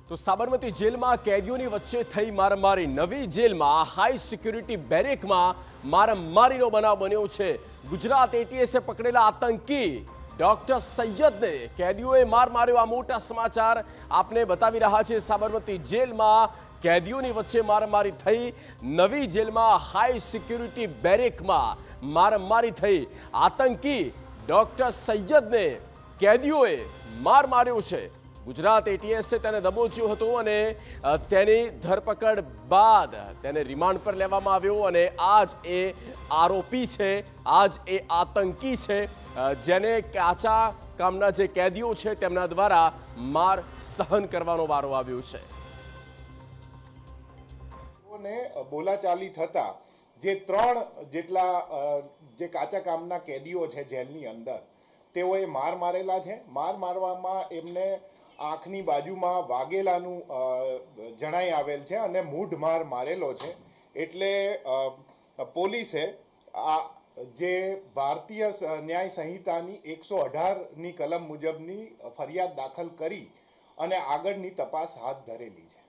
તો સાબરમતી જેલમાં કેદીઓની વચ્ચે થઈ મારામારી. નવી જેલમાં હાઈ સિક્યુરિટી બેરેકમાં મારામારીનો બનાવ બન્યો છે. ગુજરાત એટીએસે પકડેલા આતંકી ડોક્ટર સૈયદને કેદીઓએ માર માર્યો. આ મોટા સમાચાર આપને બતાવી રહ્યા છે. સાબરમતી જેલમાં કેદીઓની વચ્ચે મારામારી થઈ. નવી જેલમાં હાઈ સિક્યુરિટી બેરેકમાં મારામારી થઈ. આતંકી ડોક્ટર સૈયદને કેદીઓએ માર માર્યો છે. ગુજરાત એટીએસે તેને દબોચ્યો હતો અને તેની ધરપકડ બાદ તેને રિમાન્ડ પર લેવામાં આવ્યો અને આજ એ આરોપી છે, આજ એ આતંકી છે જેને કાચા કામના જે કેદીઓ છે તેમના દ્વારા માર સહન કરવાનો વારો આવ્યો છે. બોલાચાલી થતા જે 3 જેટલા જે કાચા કામના કેદીઓ છે જેલની અંદર, તેઓએ માર મારેલા છે. માર મારવામાં એમને આંખની બાજુમાં વાગેલાનું જણાઈ આવેલ છે અને મૂઢ માર મારેલો છે. એટલે પોલીસે આ જે ભારતીય ન્યાય સંહિતાની 118ની કલમ મુજબની ફરિયાદ દાખલ કરી અને આગળની તપાસ હાથ ધરેલી છે.